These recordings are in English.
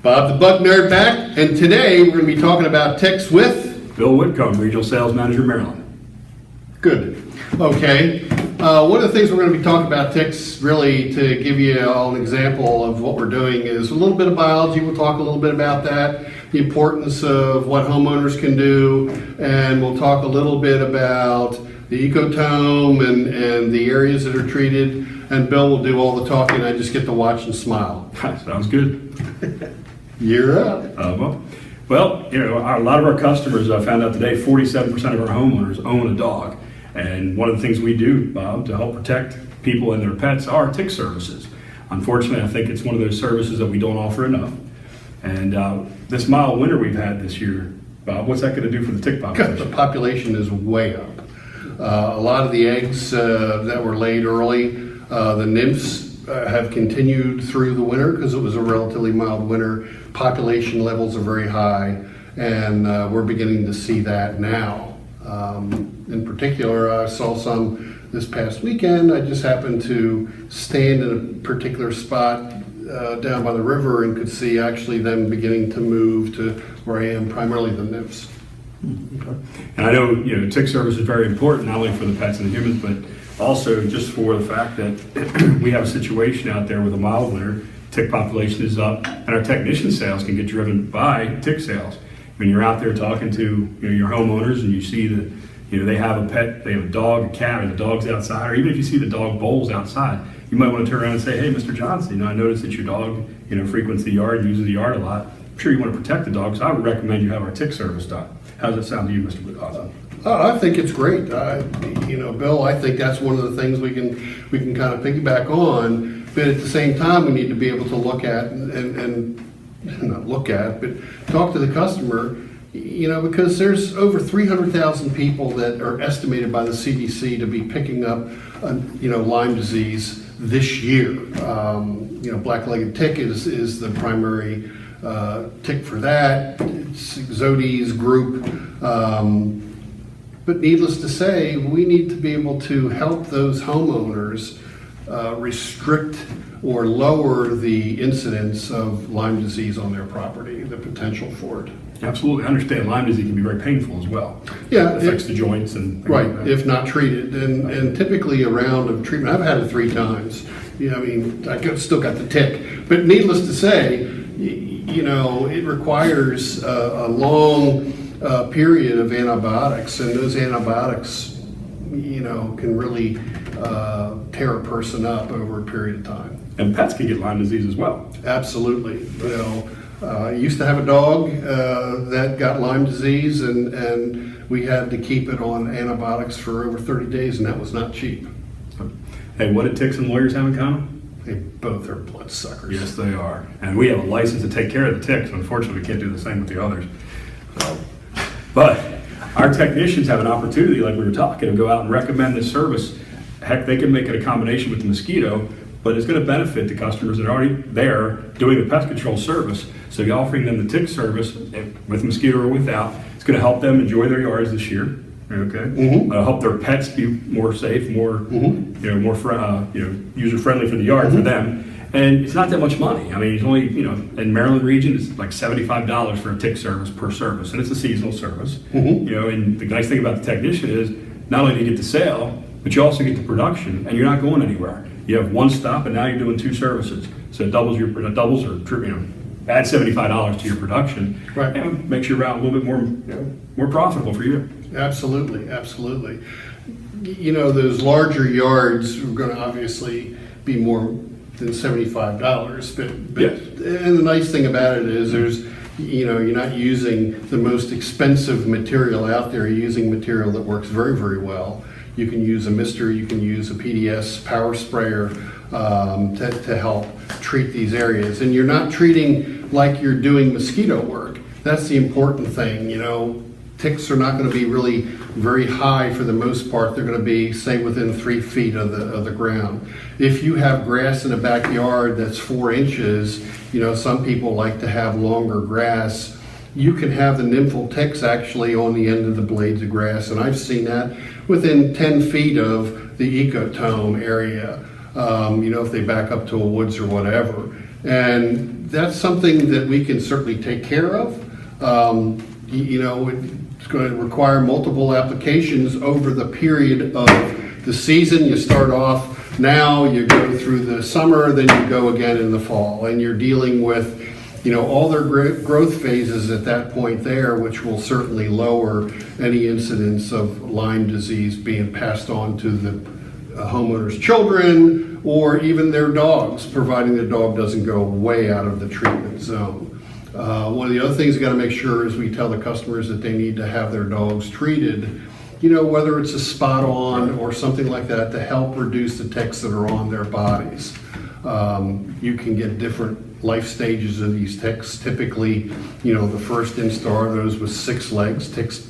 Bob the Bug Nerd back, and today we're going to be talking about ticks with Bill Whitcomb, Regional Sales Manager, Maryland. Good. Okay. One of the things we're going to be talking about ticks, really, to give you all an example of what we're doing, is a little bit of biology. We'll talk a little bit about that, the importance of what homeowners can do, and we'll talk a little bit about the ecotome and the areas that are treated. And Bill will do all the talking. I just get to watch and smile. Sounds good. You're up. Well, a lot of our customers, I found out today, 47% of our homeowners own a dog. And one of the things we do, Bob, to help protect people and their pets are tick services. Unfortunately, I think it's one of those services that we don't offer enough. And this mild winter we've had this year, Bob, what's that going to do for the tick population? The population is way up. A lot of the eggs that were laid early, the nymphs have continued through the winter because it was a relatively mild winter. Population levels are very high, and we're beginning to see that now. In particular, I saw some this past weekend. I just happened to stand in a particular spot down by the river and could see actually them beginning to move to where I am, primarily the nymphs. Okay. And I know, tick service is very important, not only for the pets and the humans, but also just for the fact that we have a situation out there with a mild winter, tick population is up, and our technician sales can get driven by tick sales. When you're out there talking to your homeowners and you see that they have a pet, they have a dog, a cat, or the dog's outside, or even if you see the dog bowls outside, you might want to turn around and say, "Hey, Mr. Johnson, I noticed that your dog frequents the yard, uses the yard a lot. I'm sure you want to protect the dog, so I would recommend you have our tick service done." How does that sound to you, Mr. Whitcomb? I think it's great. Bill, I think that's one of the things we can kind of piggyback on. But at the same time, we need to be able to look at and not look at, but talk to the customer. Because there's over 300,000 people that are estimated by the CDC to be picking up, Lyme disease this year. Black-legged tick is the primary tick for that. It's Zoetis group. But needless to say, we need to be able to help those homeowners restrict or lower the incidence of Lyme disease on their property, the potential for it. Absolutely. I understand Lyme disease can be very painful as well. Yeah. It affects the joints and right, like if not treated. And typically a round of treatment, I've had it 3 times. I still got the tick. But needless to say, it requires a long period of antibiotics, and those antibiotics, can really tear a person up over a period of time. And pets can get Lyme disease as well. Absolutely. I used to have a dog that got Lyme disease, and we had to keep it on antibiotics for over 30 days, and that was not cheap. Hey, what do ticks and lawyers have in common? They both are bloodsuckers. Yes, they are. And we have a license to take care of the ticks. Unfortunately, we can't do the same with the others. But our technicians have an opportunity, like we were talking, to go out and recommend this service. Heck, they can make it a combination with the mosquito, but it's going to benefit the customers that are already there doing the pest control service. So you're offering them the tick service with mosquito or without. It's going to help them enjoy their yards this year. Okay. Mm-hmm. Help their pets be more safe, more user friendly for the yard Mm-hmm. for them. And it's not that much money. I mean, it's only in Maryland region, it's like $75 for a tick service per service, and it's a seasonal service. Mm-hmm. And the nice thing about the technician is not only do you get the sale, but you also get the production, and you're not going anywhere. You have one stop, and now you're doing 2 services. So it doubles add $75 to your production, right, and makes your route a little bit more profitable for you. Absolutely. Those larger yards are going to obviously be more than $75, but Yes. And the nice thing about it is you're not using the most expensive material out there. You're using material that works very, very well. You can use a mister, you can use a PDS power sprayer to help treat these areas. And you're not treating like you're doing mosquito work. That's the important thing. Ticks are not going to be really very high for the most part. They're going to be, say, within 3 feet of the ground. If you have grass in a backyard that's 4 inches, some people like to have longer grass. You can have the nymphal ticks actually on the end of the blades of grass, and I've seen that within 10 feet of the ecotome area, if they back up to a woods or whatever. And that's something that we can certainly take care of. It's going to require multiple applications over the period of the season. You start off now, you go through the summer, then you go again in the fall, and you're dealing with, all their growth phases at that point there, which will certainly lower any incidence of Lyme disease being passed on to the homeowners' children or even their dogs, providing the dog doesn't go way out of the treatment zone. One of the other things we got to make sure is we tell the customers that they need to have their dogs treated, whether it's a spot on or something like that, to help reduce the ticks that are on their bodies. You can get different life stages of these ticks. Typically, the first instar, those with 6 legs. Ticks,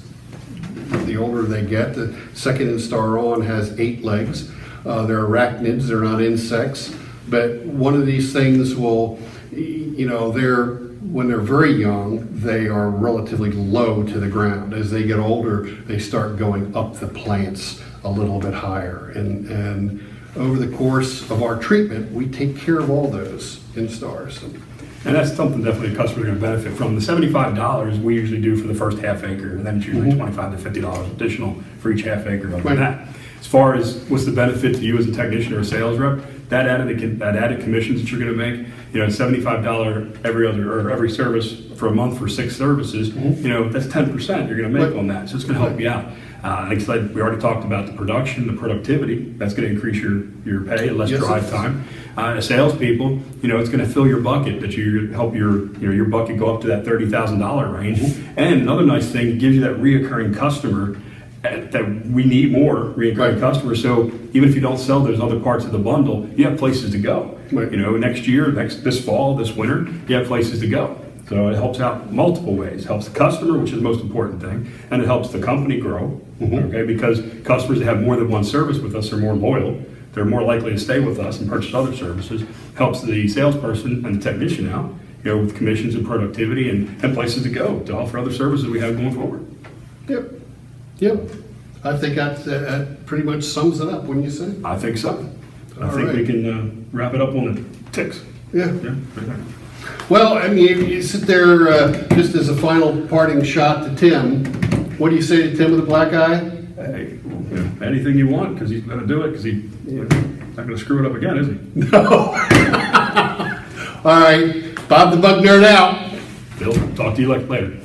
the older they get, the second instar on has 8 legs. They're arachnids, they're not insects. But one of these things will, when they're very young, they are relatively low to the ground. As they get older, they start going up the plants a little bit higher. And over the course of our treatment, we take care of all those instars. And that's something definitely customers are going to benefit from. The $75 we usually do for the first half acre, and then it's usually $25 to $50 additional for each half acre of that. As far as what's the benefit to you as a technician or a sales rep, that added commissions that you're going to make, $75 every service for a month for 6 services, that's 10% you're going to make on that. So it's going to help you out. Like I said, we already talked about the production, the productivity. That's going to increase your pay, less drive time. As salespeople, it's going to fill your bucket, that you help your bucket go up to that $30,000 range. And another nice thing, it gives you that reoccurring customer. That we need more reoccurring customers. So even if you don't sell those other parts of the bundle, you have places to go. Next year, this fall, this winter, you have places to go. So it helps out multiple ways. It helps the customer, which is the most important thing, and it helps the company grow. Okay, because customers that have more than one service with us are more loyal. They're more likely to stay with us and purchase other services. Helps the salesperson and the technician out, with commissions and productivity and places to go to offer other services we have going forward. Yep. I think that pretty much sums it up, wouldn't you say? I think so. I think we can wrap it up on the ticks. Yeah. Right there. Well, you sit there just as a final parting shot to Tim. What do you say to Tim with a black eye? Hey, anything you want, because he's going to do it, because he's not going to screw it up again, is he? No. All right. Bob the Bug Nerd out. Bill, talk to you later.